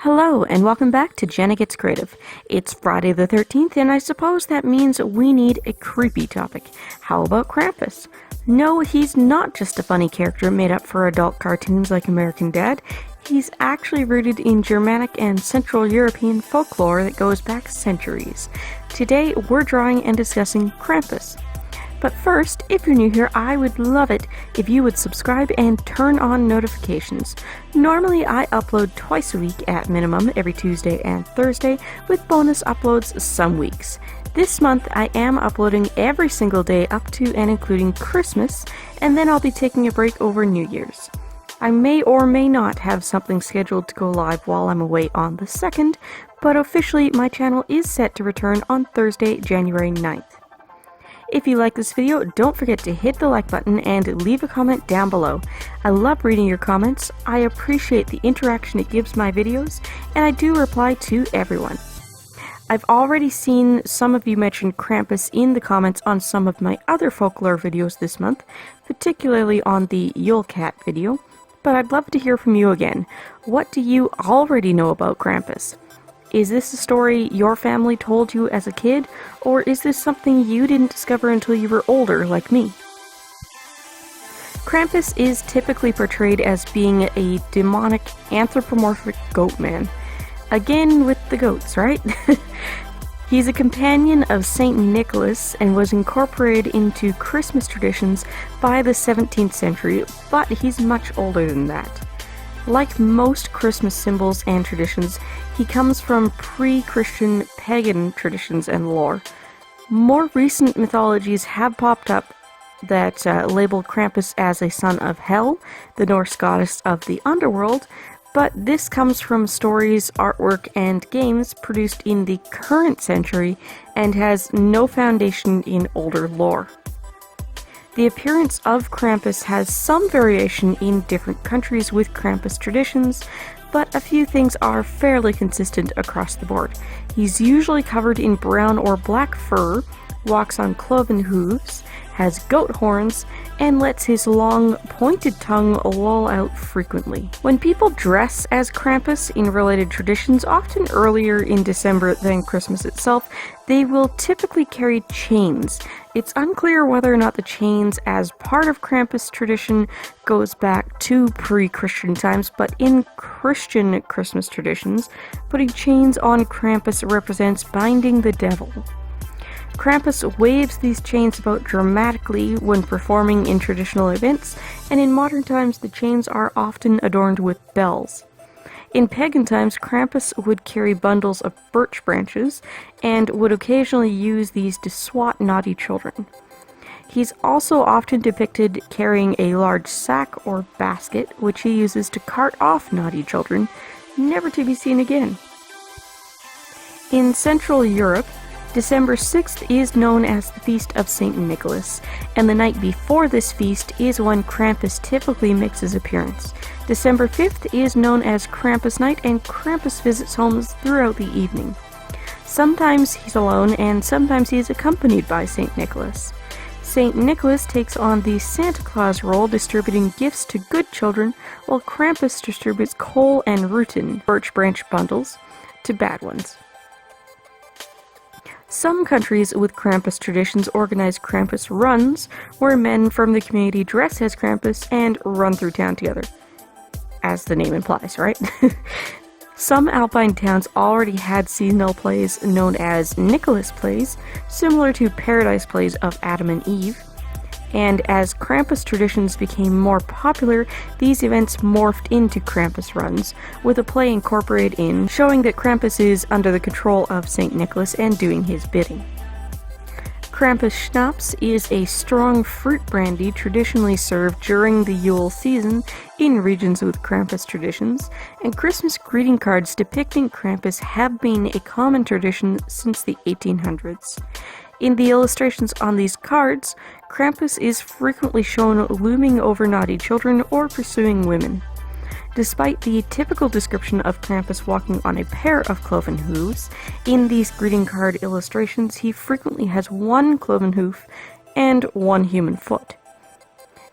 Hello, and welcome back to Jenna Gets Creative. It's Friday the 13th, and I suppose that means we need a creepy topic. How about Krampus? No, he's not just a funny character made up for adult cartoons like American Dad. He's actually rooted in Germanic and Central European folklore that goes back centuries. Today, we're drawing and discussing Krampus. But first, if you're new here, I would love it if you would subscribe and turn on notifications. Normally, I upload twice a week at minimum, every Tuesday and Thursday, with bonus uploads some weeks. This month, I am uploading every single day up to and including Christmas, and then I'll be taking a break over New Year's. I may or may not have something scheduled to go live while I'm away on the 2nd, but officially my channel is set to return on Thursday, January 9th. If you like this video, don't forget to hit the like button and leave a comment down below. I love reading your comments, I appreciate the interaction it gives my videos, and I do reply to everyone. I've already seen some of you mention Krampus in the comments on some of my other folklore videos this month, particularly on the Yule Cat video, but I'd love to hear from you again. What do you already know about Krampus? Is this a story your family told you as a kid, or is this something you didn't discover until you were older, like me? Krampus is typically portrayed as being a demonic, anthropomorphic goat man. Again with the goats, right? He's a companion of Saint Nicholas and was incorporated into Christmas traditions by the 17th century, but he's much older than that. Like most Christmas symbols and traditions, he comes from pre-Christian pagan traditions and lore. More recent mythologies have popped up that label Krampus as a son of Hel, the Norse goddess of the underworld, but this comes from stories, artwork, and games produced in the current century and has no foundation in older lore. The appearance of Krampus has some variation in different countries with Krampus traditions, but a few things are fairly consistent across the board. He's usually covered in brown or black fur, walks on cloven hooves, has goat horns, and lets his long, pointed tongue loll out frequently. When people dress as Krampus in related traditions, often earlier in December than Christmas itself, they will typically carry chains. It's unclear whether or not the chains as part of Krampus tradition goes back to pre-Christian times, but in Christian Christmas traditions, putting chains on Krampus represents binding the devil. Krampus waves these chains about dramatically when performing in traditional events, and in modern times the chains are often adorned with bells. In pagan times, Krampus would carry bundles of birch branches and would occasionally use these to swat naughty children. He's also often depicted carrying a large sack or basket, which he uses to cart off naughty children, never to be seen again. In Central Europe, December 6th is known as the Feast of Saint Nicholas, and the night before this feast is when Krampus typically makes his appearance. December 5th is known as Krampus night, and Krampus visits homes throughout the evening. Sometimes he's alone, and sometimes he is accompanied by Saint Nicholas. Saint Nicholas takes on the Santa Claus role, distributing gifts to good children, while Krampus distributes coal and rooten, birch branch bundles, to bad ones. Some countries with Krampus traditions organize Krampus runs, where men from the community dress as Krampus and run through town together. As the name implies, right? Some alpine towns already had seasonal plays known as Nicholas plays, similar to Paradise plays of Adam and Eve. And as Krampus traditions became more popular, these events morphed into Krampus runs, with a play incorporated in, showing that Krampus is under the control of St. Nicholas and doing his bidding. Krampus schnapps is a strong fruit brandy traditionally served during the Yule season in regions with Krampus traditions, and Christmas greeting cards depicting Krampus have been a common tradition since the 1800s. In the illustrations on these cards, Krampus is frequently shown looming over naughty children or pursuing women. Despite the typical description of Krampus walking on a pair of cloven hooves, in these greeting card illustrations he frequently has one cloven hoof and one human foot.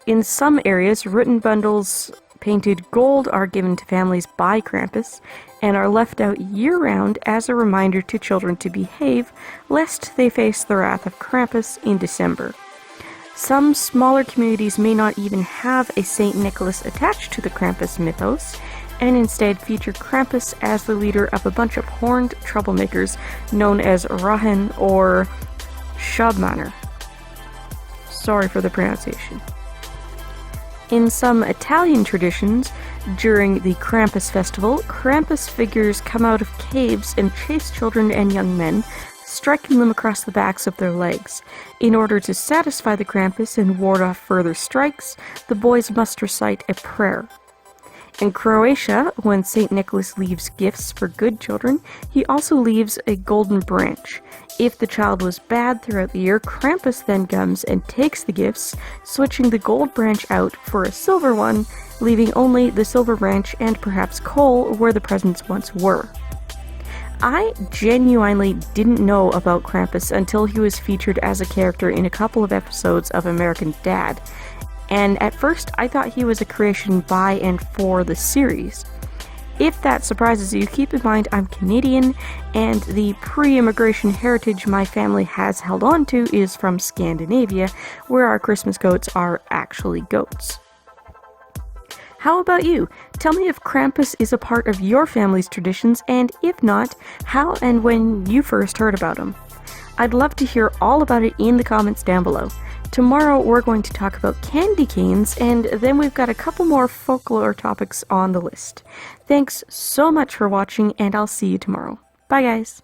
In some areas, written bundles painted gold are given to families by Krampus, and are left out year-round as a reminder to children to behave, lest they face the wrath of Krampus in December. Some smaller communities may not even have a St. Nicholas attached to the Krampus mythos, and instead feature Krampus as the leader of a bunch of horned troublemakers known as rauhen or Schabmänner. Sorry for the pronunciation. In some Italian traditions, during the Krampus festival, Krampus figures come out of caves and chase children and young men, striking them across the backs of their legs. In order to satisfy the Krampus and ward off further strikes, the boys must recite a prayer. In Croatia, when St. Nicholas leaves gifts for good children, he also leaves a golden branch. If the child was bad throughout the year, Krampus then comes and takes the gifts, switching the gold branch out for a silver one, leaving only the silver branch and perhaps coal where the presents once were. I genuinely didn't know about Krampus until he was featured as a character in a couple of episodes of American Dad, and at first I thought he was a creation by and for the series. If that surprises you, keep in mind I'm Canadian, and the pre-immigration heritage my family has held on to is from Scandinavia, where our Christmas goats are actually goats. How about you? Tell me if Krampus is a part of your family's traditions, and if not, how and when you first heard about him. I'd love to hear all about it in the comments down below. Tomorrow we're going to talk about candy canes, and then we've got a couple more folklore topics on the list. Thanks so much for watching, and I'll see you tomorrow. Bye guys!